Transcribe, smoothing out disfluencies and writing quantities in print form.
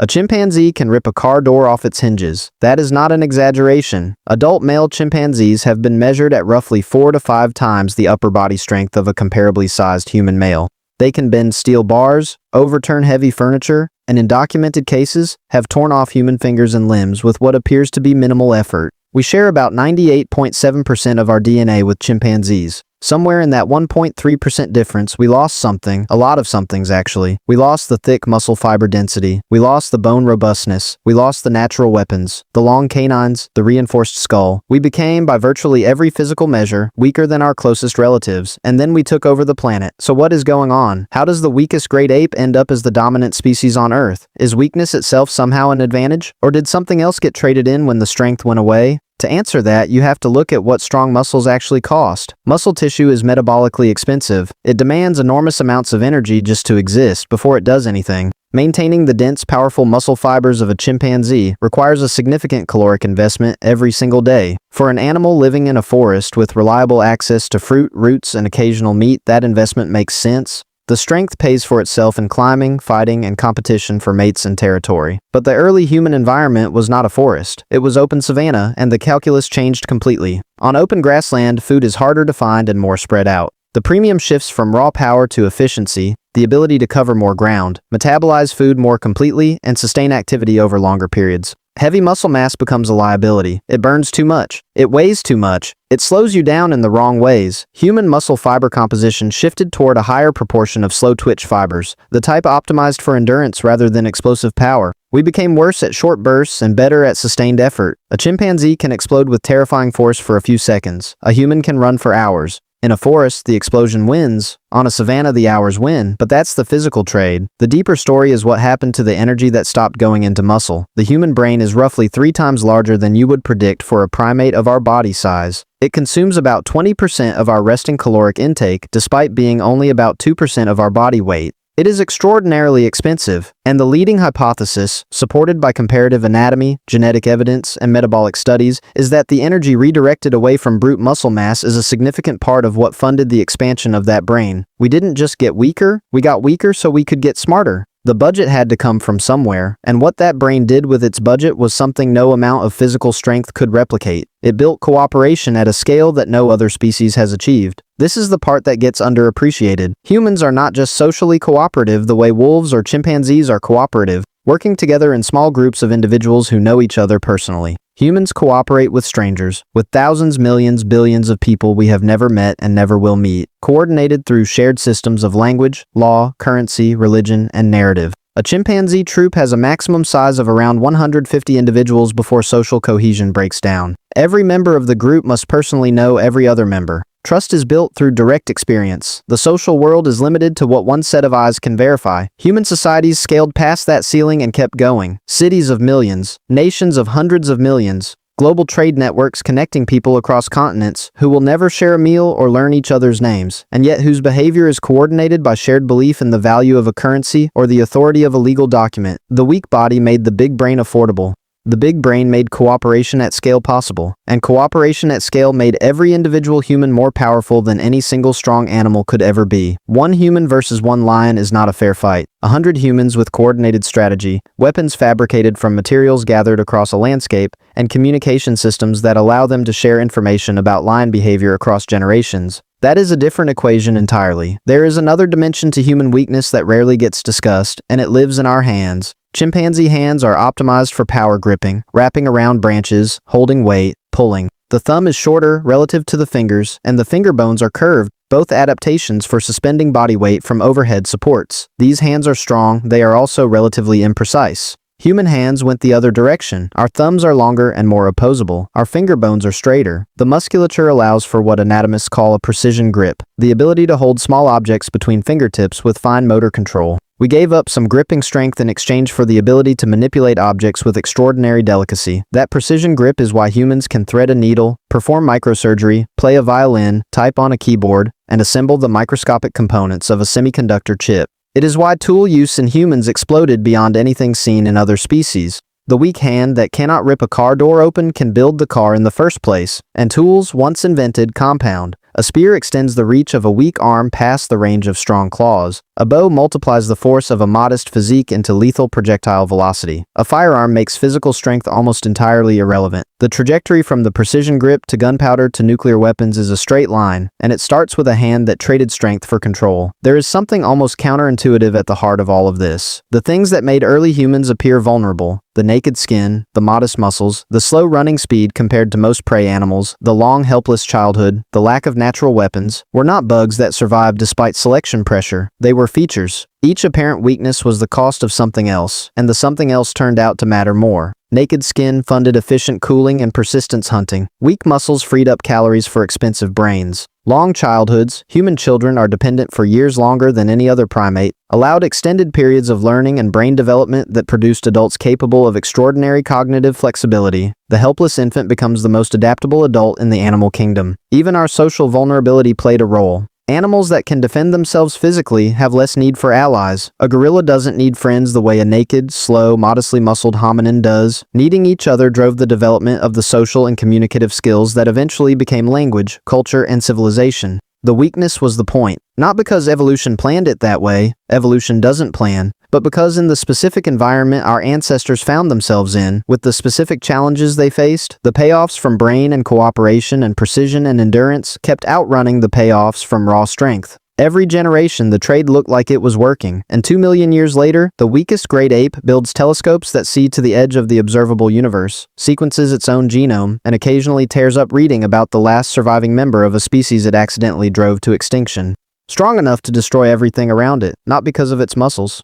A chimpanzee can rip a car door off its hinges. That is not an exaggeration. Adult male chimpanzees have been measured at roughly 4 to 5 times the upper body strength of a comparably sized human male. They can bend steel bars, overturn heavy furniture, and in documented cases, have torn off human fingers and limbs with what appears to be minimal effort. We share about 98.7% of our DNA with chimpanzees. Somewhere in that 1.3% difference, we lost something, a lot of somethings actually. We lost the thick muscle fiber density, we lost the bone robustness, we lost the natural weapons, the long canines, the reinforced skull. We became, by virtually every physical measure, weaker than our closest relatives, and then we took over the planet. So what is going on? How does the weakest great ape end up as the dominant species on Earth? Is weakness itself somehow an advantage? Or did something else get traded in when the strength went away? To answer that, you have to look at what strong muscles actually cost. Muscle tissue is metabolically expensive. It demands enormous amounts of energy just to exist before it does anything. Maintaining the dense, powerful muscle fibers of a chimpanzee requires a significant caloric investment every single day. For an animal living in a forest with reliable access to fruit, roots, and occasional meat, that investment makes sense. The strength pays for itself in climbing, fighting, and competition for mates and territory. But the early human environment was not a forest. It was open savanna, and the calculus changed completely. On open grassland, food is harder to find and more spread out. The premium shifts from raw power to efficiency, the ability to cover more ground, metabolize food more completely, and sustain activity over longer periods. Heavy muscle mass becomes a liability. It burns too much. It weighs too much. It slows you down in the wrong ways. Human muscle fiber composition shifted toward a higher proportion of slow-twitch fibers, the type optimized for endurance rather than explosive power. We became worse at short bursts and better at sustained effort. A chimpanzee can explode with terrifying force for a few seconds. A human can run for hours. In a forest, the explosion wins. On a savanna, the hours win. But that's the physical trade. The deeper story is what happened to the energy that stopped going into muscle. The human brain is roughly 3 times larger than you would predict for a primate of our body size. It consumes about 20% of our resting caloric intake, despite being only about 2% of our body weight. It is extraordinarily expensive, and the leading hypothesis, supported by comparative anatomy, genetic evidence, and metabolic studies, is that the energy redirected away from brute muscle mass is a significant part of what funded the expansion of that brain. We didn't just get weaker, we got weaker so we could get smarter. The budget had to come from somewhere, and what that brain did with its budget was something no amount of physical strength could replicate. It built cooperation at a scale that no other species has achieved. This is the part that gets underappreciated. Humans are not just socially cooperative the way wolves or chimpanzees are cooperative, working together in small groups of individuals who know each other personally. Humans cooperate with strangers, with thousands, millions, billions of people we have never met and never will meet, coordinated through shared systems of language, law, currency, religion, and narrative. A chimpanzee troop has a maximum size of around 150 individuals before social cohesion breaks down. Every member of the group must personally know every other member. Trust is built through direct experience. The social world is limited to what one set of eyes can verify. Human societies scaled past that ceiling and kept going. Cities of millions, nations of hundreds of millions, global trade networks connecting people across continents who will never share a meal or learn each other's names, and yet whose behavior is coordinated by shared belief in the value of a currency or the authority of a legal document. The weak body made the big brain affordable. The big brain made cooperation at scale possible, and cooperation at scale made every individual human more powerful than any single strong animal could ever be. One human versus one lion is not a fair fight. 100 humans with coordinated strategy, weapons fabricated from materials gathered across a landscape, and communication systems that allow them to share information about lion behavior across generations. That is a different equation entirely. There is another dimension to human weakness that rarely gets discussed, and it lives in our hands. Chimpanzee hands are optimized for power gripping, wrapping around branches, holding weight, pulling. The thumb is shorter relative to the fingers, and the finger bones are curved, both adaptations for suspending body weight from overhead supports. These hands are strong, they are also relatively imprecise. Human hands went the other direction. Our thumbs are longer and more opposable. Our finger bones are straighter. The musculature allows for what anatomists call a precision grip, the ability to hold small objects between fingertips with fine motor control. We gave up some gripping strength in exchange for the ability to manipulate objects with extraordinary delicacy. That precision grip is why humans can thread a needle, perform microsurgery, play a violin, type on a keyboard, and assemble the microscopic components of a semiconductor chip. It is why tool use in humans exploded beyond anything seen in other species. The weak hand that cannot rip a car door open can build the car in the first place, and tools, once invented, compound. A spear extends the reach of a weak arm past the range of strong claws. A bow multiplies the force of a modest physique into lethal projectile velocity. A firearm makes physical strength almost entirely irrelevant. The trajectory from the precision grip to gunpowder to nuclear weapons is a straight line, and it starts with a hand that traded strength for control. There is something almost counterintuitive at the heart of all of this. The things that made early humans appear vulnerable, the naked skin, the modest muscles, the slow running speed compared to most prey animals, the long helpless childhood, the lack of natural weapons, were not bugs that survived despite selection pressure. They were features. Each apparent weakness was the cost of something else, and the something else turned out to matter more. Naked skin funded efficient cooling and persistence hunting. Weak muscles freed up calories for expensive brains. Long childhoods, human children are dependent for years longer than any other primate, allowed extended periods of learning and brain development that produced adults capable of extraordinary cognitive flexibility. The helpless infant becomes the most adaptable adult in the animal kingdom. Even our social vulnerability played a role. Animals that can defend themselves physically have less need for allies. A gorilla doesn't need friends the way a naked, slow, modestly muscled hominin does. Needing each other drove the development of the social and communicative skills that eventually became language, culture, and civilization. The weakness was the point. Not because evolution planned it that way, evolution doesn't plan, but because in the specific environment our ancestors found themselves in, with the specific challenges they faced, the payoffs from brain and cooperation and precision and endurance kept outrunning the payoffs from raw strength. Every generation the trade looked like it was working, and 2 million years later, the weakest great ape builds telescopes that see to the edge of the observable universe, sequences its own genome, and occasionally tears up reading about the last surviving member of a species it accidentally drove to extinction. Strong enough to destroy everything around it, not because of its muscles,